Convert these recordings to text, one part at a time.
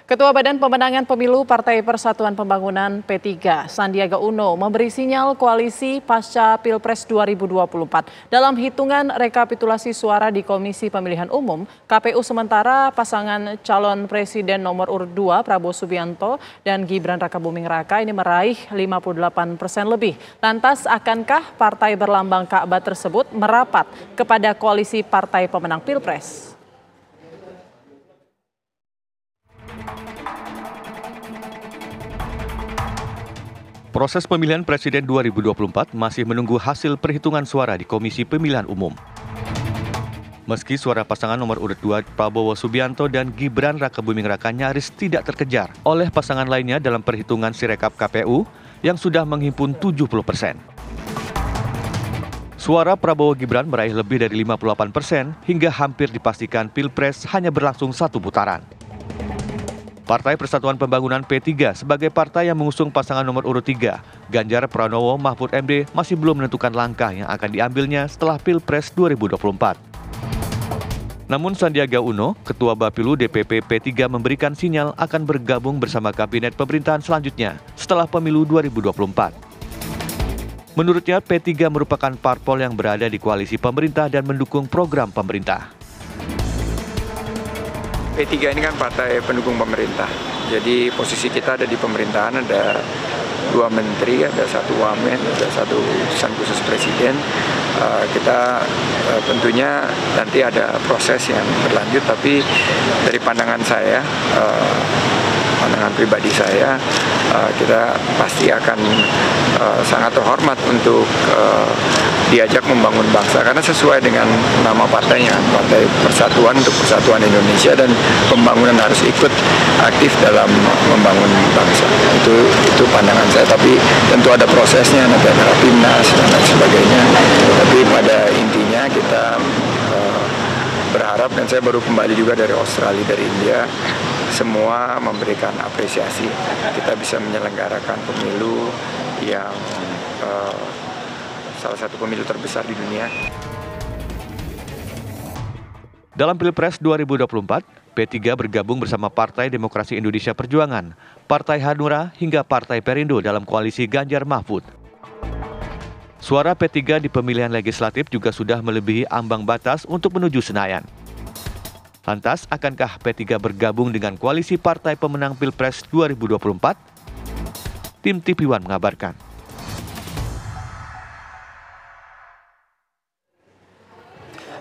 Ketua Badan Pemenangan Pemilu Partai Persatuan Pembangunan P3, Sandiaga Uno, memberi sinyal koalisi pasca Pilpres 2024. Dalam hitungan rekapitulasi suara di Komisi Pemilihan Umum, KPU sementara pasangan calon Presiden nomor urut 2 Prabowo Subianto dan Gibran Rakabuming Raka ini meraih 58% lebih. Lantas, akankah partai berlambang Ka'bah tersebut merapat kepada koalisi partai pemenang Pilpres? Proses pemilihan Presiden 2024 masih menunggu hasil perhitungan suara di Komisi Pemilihan Umum. Meski suara pasangan nomor urut 2 Prabowo Subianto dan Gibran Rakabuming Raka nyaris tidak terkejar oleh pasangan lainnya dalam perhitungan Sirekap KPU yang sudah menghimpun 70%. Suara Prabowo Gibran meraih lebih dari 58% hingga hampir dipastikan Pilpres hanya berlangsung satu putaran. Partai Persatuan Pembangunan P3 sebagai partai yang mengusung pasangan nomor urut 3, Ganjar Pranowo Mahfud MD masih belum menentukan langkah yang akan diambilnya setelah Pilpres 2024. Namun Sandiaga Uno, Ketua Bapilu DPP P3 memberikan sinyal akan bergabung bersama kabinet pemerintahan selanjutnya setelah pemilu 2024. Menurutnya P3 merupakan parpol yang berada di koalisi pemerintah dan mendukung program pemerintah. P3 ini kan partai pendukung pemerintah, jadi posisi kita ada di pemerintahan, ada 2 menteri, ada 1 wamen, ada 1 utusan khusus presiden. Kita tentunya nanti ada proses yang berlanjut, tapi dari pandangan saya, pandangan pribadi saya, kita pasti akan sangat terhormat untuk diajak membangun bangsa, karena sesuai dengan nama partainya, Partai Persatuan untuk Persatuan Indonesia, dan pembangunan harus ikut aktif dalam membangun bangsa. Itu pandangan saya, tapi tentu ada prosesnya, nanti ada rapimnas dan lain sebagainya. Tapi pada intinya kita berharap, dan saya baru kembali juga dari Australia, dari India, semua memberikan apresiasi kita bisa menyelenggarakan pemilu yang salah satu pemilu terbesar di dunia. Dalam Pilpres 2024, P3 bergabung bersama Partai Demokrasi Indonesia Perjuangan, Partai Hanura hingga Partai Perindo dalam koalisi Ganjar Mahfud. Suara P3 di pemilihan legislatif juga sudah melebihi ambang batas untuk menuju Senayan. Lantas, akankah P3 bergabung dengan koalisi partai pemenang Pilpres 2024? Tim TV One mengabarkan.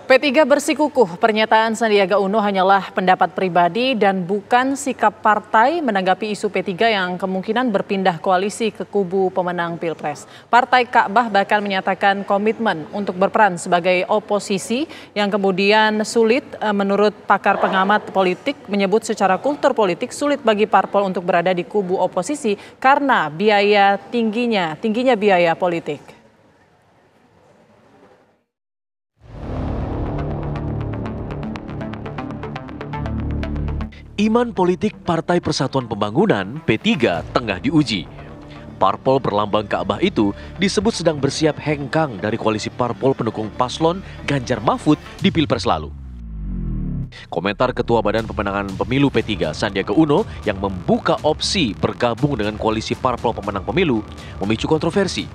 P3 bersikukuh pernyataan Sandiaga Uno hanyalah pendapat pribadi dan bukan sikap partai menanggapi isu P3 yang kemungkinan berpindah koalisi ke kubu pemenang Pilpres. Partai Ka'bah bahkan menyatakan komitmen untuk berperan sebagai oposisi yang kemudian sulit, menurut pakar pengamat politik menyebut secara kultur politik sulit bagi parpol untuk berada di kubu oposisi karena tingginya biaya politik. Iman politik Partai Persatuan Pembangunan P3 tengah diuji. Parpol berlambang Ka'bah itu disebut sedang bersiap hengkang dari koalisi parpol pendukung paslon Ganjar Mahfud di Pilpres lalu. Komentar Ketua Badan Pemenangan Pemilu P3 Sandiaga Uno yang membuka opsi bergabung dengan koalisi parpol pemenang pemilu memicu kontroversi.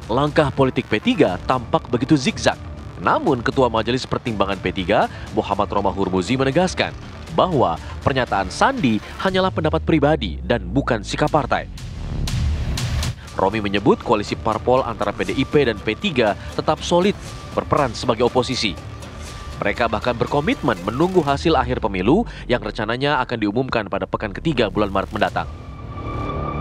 Langkah politik P3 tampak begitu zigzag. Namun Ketua Majelis Pertimbangan P3 Muhammad Romahur Muzi menegaskan bahwa pernyataan Sandi hanyalah pendapat pribadi dan bukan sikap partai. Romi menyebut koalisi parpol antara PDIP dan P3 tetap solid berperan sebagai oposisi. Mereka bahkan berkomitmen menunggu hasil akhir pemilu yang rencananya akan diumumkan pada pekan ketiga bulan Maret mendatang.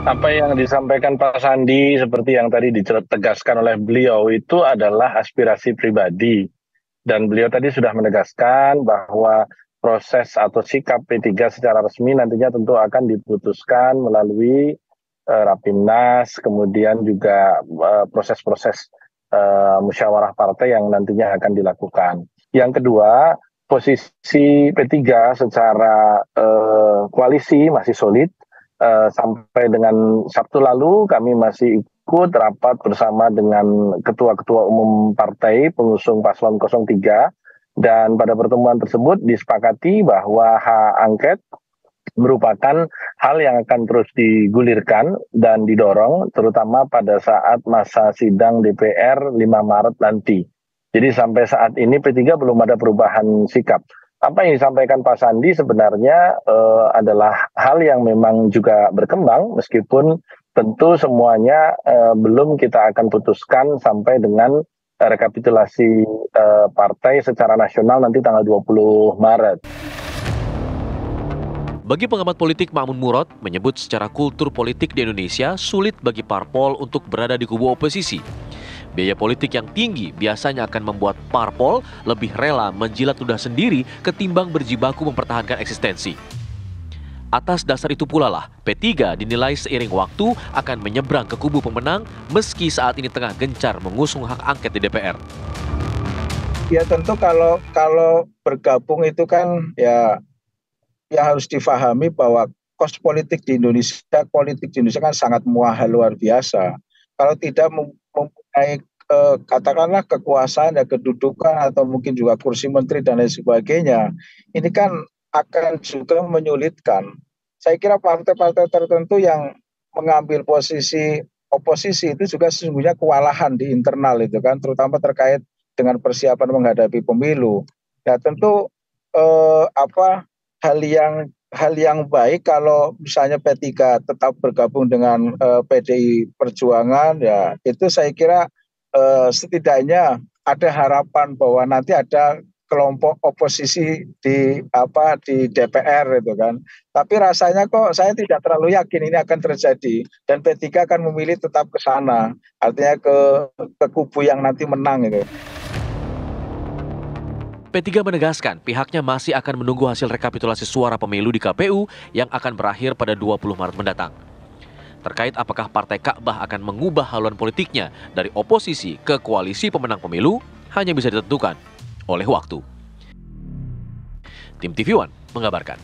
Apa yang disampaikan Pak Sandi seperti yang tadi ditegaskan oleh beliau itu adalah aspirasi pribadi. Dan beliau tadi sudah menegaskan bahwa proses atau sikap P3 secara resmi nantinya tentu akan diputuskan melalui rapimnas, kemudian juga proses-proses musyawarah partai yang nantinya akan dilakukan. Yang kedua, posisi P3 secara koalisi masih solid. Sampai dengan Sabtu lalu kami masih ikut rapat bersama dengan ketua-ketua umum partai pengusung paslon 03. Dan pada pertemuan tersebut disepakati bahwa hak angket merupakan hal yang akan terus digulirkan dan didorong terutama pada saat masa sidang DPR 5 Maret nanti. Jadi sampai saat ini P3 belum ada perubahan sikap. Apa yang disampaikan Pak Sandi sebenarnya adalah hal yang memang juga berkembang meskipun tentu semuanya belum kita akan putuskan sampai dengan rekapitulasi partai secara nasional nanti tanggal 20 Maret. Bagi pengamat politik Ma'mun Murad menyebut secara kultur politik di Indonesia sulit bagi parpol untuk berada di kubu oposisi. Biaya politik yang tinggi biasanya akan membuat parpol lebih rela menjilat ludah sendiri ketimbang berjibaku mempertahankan eksistensi. Atas dasar itu pula lah, P3 dinilai seiring waktu akan menyeberang ke kubu pemenang meski saat ini tengah gencar mengusung hak angket di DPR. Ya tentu kalau bergabung itu kan ya yang harus difahami bahwa kos politik di Indonesia kan sangat mahal luar biasa. Kalau tidak mempunyai katakanlah kekuasaan dan kedudukan atau mungkin juga kursi menteri dan lain sebagainya, ini kan akan juga menyulitkan. Saya kira partai-partai tertentu yang mengambil posisi oposisi itu juga sesungguhnya kewalahan di internal itu kan, terutama terkait dengan persiapan menghadapi pemilu. Ya tentu hal yang baik kalau misalnya P3 tetap bergabung dengan PDI Perjuangan, ya itu saya kira setidaknya ada harapan bahwa nanti ada kelompok oposisi di DPR itu kan. Tapi rasanya kok saya tidak terlalu yakin ini akan terjadi dan P3 akan memilih tetap ke sana, artinya ke kubu yang nanti menang itu. P3 menegaskan pihaknya masih akan menunggu hasil rekapitulasi suara pemilu di KPU yang akan berakhir pada 20 Maret mendatang. Terkait apakah Partai Ka'bah akan mengubah haluan politiknya dari oposisi ke koalisi pemenang pemilu, hanya bisa ditentukan oleh waktu. Tim TV One mengabarkan.